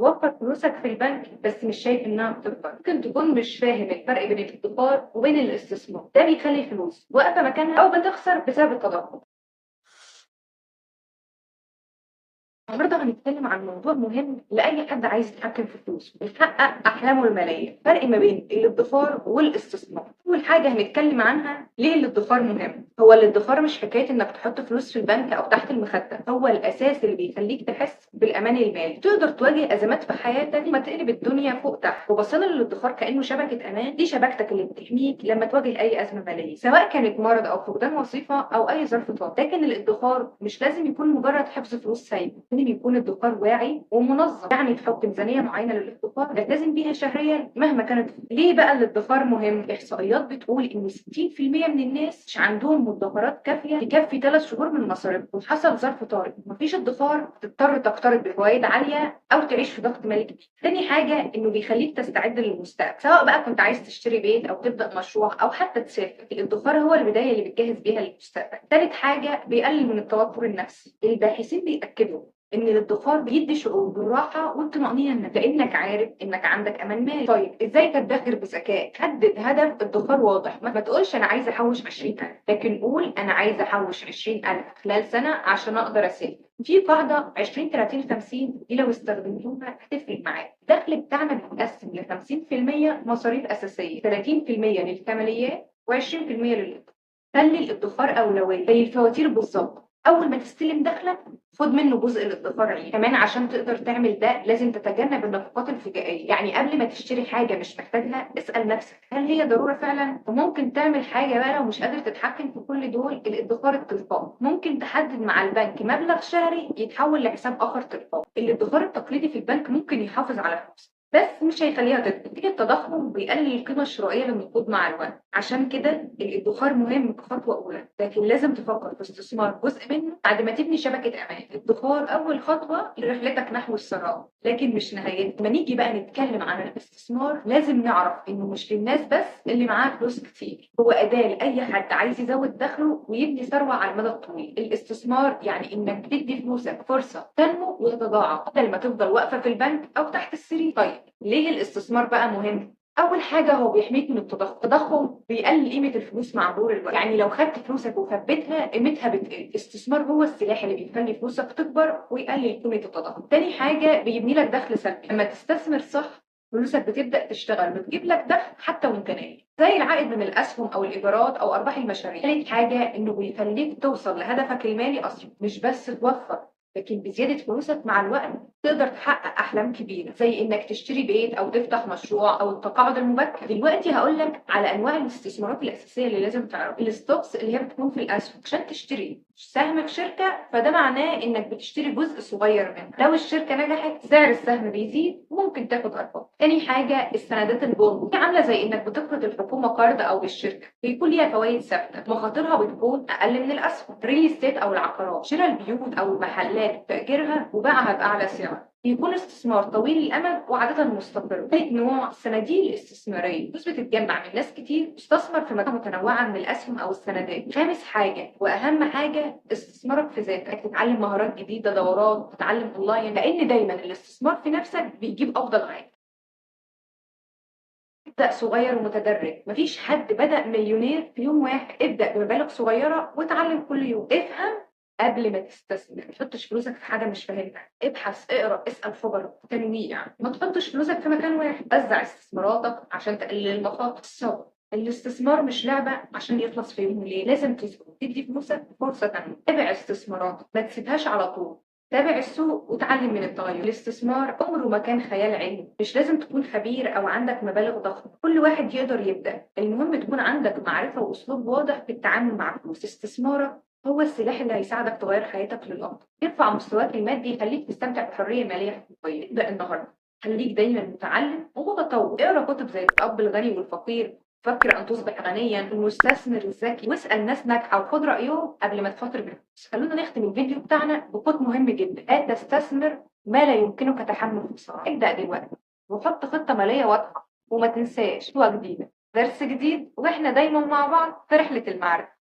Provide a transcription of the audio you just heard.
توفر فلوسك في البنك بس مش شايف انها بتكبر. ممكن تكون مش فاهم الفرق بين الادخار وبين الاستثمار، ده بيخلي الفلوس واقفه مكانها او بتخسر بسبب التضخم. النهارده هنتكلم عن موضوع مهم لأي حد عايز يتحكم في فلوسه ويحقق أحلامه المالية، فرق ما بين الادخار والاستثمار. أول حاجة هنتكلم عنها ليه الادخار مهم. هو الادخار مش حكاية إنك تحط فلوس في البنك أو تحت المخدة، هو الأساس اللي بيخليك تحس بالأمان المالي، تقدر تواجه أزمات في حياتك ما تقلب الدنيا فوق تحت. وبصينا للادخار كأنه شبكة أمان، دي شبكتك اللي بتحميك لما تواجه أي أزمة مالية، سواء كانت مرض أو فقدان وظيفة أو أي ظرف طارئ. لكن الادخار مش لازم يكون مجرد حفظ فلوس سايبة، لازم يكون الادخار واعي ومنظم، يعني تحط ميزانيه معينه للادخار تلتزم بيها شهريا مهما كانت. ليه بقى الادخار مهم؟ احصائيات بتقول ان 60% من الناس مش عندهم مدخرات كافيه تكفي 3 شهور من مصاريفهم، وحصل ظرف طارئ مفيش ادخار تضطر تقترض بفوائد عاليه او تعيش في ضغط مالي كبير. تاني حاجه انه بيخليك تستعد للمستقبل، سواء بقى كنت عايز تشتري بيت او تبدا مشروع او حتى تسافر، الادخار هو البدايه اللي بتجهز بيها للمستقبل. تالت حاجه بيقلل من التوتر النفسي، الباحثين بيأكدوا ان الادخار بيدي شعور بالراحه والطمانينه لانك عارف انك عندك امان مالي. طيب ازاي تدخر بذكاء؟ حدد هدف ادخار واضح، ما تقولش انا عايز احوش 20,000، لكن قول انا عايز احوش 20,000 خلال سنه عشان اقدر اسافر. في قاعده 20 30 50 دي لو استخدمتوها هتفرق معاك. الدخل بتاعنا بيتقسم ل 50% مصاريف اساسيه، 30% للكماليات، و20% للادخار. خلي الادخار اولويه زي الفواتير بالظبط، اول ما تستلم دخلك خد منه جزء للادخار عليه. كمان عشان تقدر تعمل ده لازم تتجنب النفقات الفجائيه، يعني قبل ما تشتري حاجه مش محتاجها اسال نفسك هل هي ضروره فعلا. وممكن تعمل حاجه بقى لو مش قادر تتحكم في كل دول، الادخار التلقائي. ممكن تحدد مع البنك مبلغ شهري يتحول لحساب اخر تلقائي. الادخار التقليدي في البنك ممكن يحافظ على فلوسك بس مش هيخليها تكبر. نتيجة التضخم بيقلل القيمة الشرائية للنقود مع الوقت، عشان كده الادخار مهم كخطوة أولى، لكن لازم تفكر في استثمار جزء منه بعد ما تبني شبكة أمان. الادخار أول خطوة لرحلتك نحو الثراء لكن مش نهايتها. لما نيجي بقى نتكلم عن الاستثمار لازم نعرف إنه مش للناس بس اللي معاه فلوس كتير، هو أداة لأي حد عايز يزود دخله ويبني ثروة على المدى الطويل. الاستثمار يعني إنك تدي فلوسك فرصة تنمو وتتضاعف بدل ما تفضل واقفة في البنك أو تحت السرير. طيب ليه الاستثمار بقى مهم؟ أول حاجة هو بيحميك من التضخم، التضخم بيقلل قيمة الفلوس مع مرور الوقت، يعني لو خدت فلوسك وثبتها قيمتها بتقل. الاستثمار هو السلاح اللي بيخلي فلوسك تكبر ويقلل قيمة التضخم. تاني حاجة بيبني لك دخل ثابت، لما تستثمر صح فلوسك بتبدأ تشتغل وتجيب لك دخل حتى وانت نايم، زي العائد من الأسهم أو الإيجارات أو أرباح المشاريع. تالت حاجة إنه بيخليك توصل لهدفك المالي أسرع، مش بس توفر لكن بزيادة فلوسك مع الوقت تقدر تحقق أحلام كبيرة زي إنك تشتري بيت أو تفتح مشروع أو التقاعد المبكر. دلوقتي هقول لك على أنواع الاستثمارات الأساسية اللي لازم تعرفها. الستوكس اللي هي بتكون في الأسهم، عشان تشتري سهم في شركة فده معناه إنك بتشتري جزء صغير منها، لو الشركة نجحت سعر السهم بيزيد وممكن تاخد أرباح. تاني حاجة السندات البوند، دي عاملة زي إنك بتقرض الحكومة قرض أو الشركة بيكون ليها فوائد ثابتة، مخاطرها بتكون أقل من الأسهم. ريل استيت أو العقارات، شراء البيوت أو المحلات تأجيرها وبيعها بأعلى سعر، بيكون استثمار طويل الأمد وعادة مستقر. ثالث نوع الصناديق الاستثمارية، فلوس بتتجمع من ناس كتير تستثمر في مجموعة متنوعة من الأسهم أو السندات. خامس حاجة وأهم حاجة استثمارك في ذاتك، تتعلم مهارات جديدة، دورات، تتعلم أونلاين، لأن دايما الاستثمار في نفسك بيجيب أفضل عائد. ابدأ صغير ومتدرج، مفيش حد بدأ مليونير في يوم واحد. ابدأ بمبالغ صغيرة وتعلم كل يوم. افهم قبل ما تستثمر، ما تحطش فلوسك في حاجة مش فاهمها، ابحث، اقرا، اسأل خبراء. تنويع، ما تحطش فلوسك في مكان واحد، وزع استثماراتك عشان تقلل المخاطر. الصبر، الاستثمار مش لعبة عشان يخلص في يوم وليلة، لازم تصبر، تدي فلوسك فرصة تانية. تابع استثماراتك، ما تسيبهاش على طول، تابع السوق وتعلم من التغير. الاستثمار عمره ما كان خيال علمي، مش لازم تكون خبير او عندك مبالغ ضخمه، كل واحد يقدر يبدا، المهم تكون عندك معرفه واسلوب واضح في التعامل مع الفلوس. استثمارك هو السلاح اللي هيساعدك تغير حياتك للافضل، يرفع مستواك المادي، يخليك تستمتع بحريه ماليه حقيقيه. ابدا النهارده، خليك دايما متعلم ومتطور، اقرا كتب زي الاب الغني والفقير، فكر ان تصبح غنيا، المستثمر الذكي، واسال ناس ناجحه وخد رايهم قبل ما تخاطر بالفلوس. خلونا نختم الفيديو بتاعنا بقول مهم جدا، لا تستثمر ما لا يمكنك تحمل خساره. ابدا دلوقتي وحط خطه ماليه واضحه، وما تنساش خطوه جديده، درس جديد، واحنا دايما مع بعض في رحله المعرفه.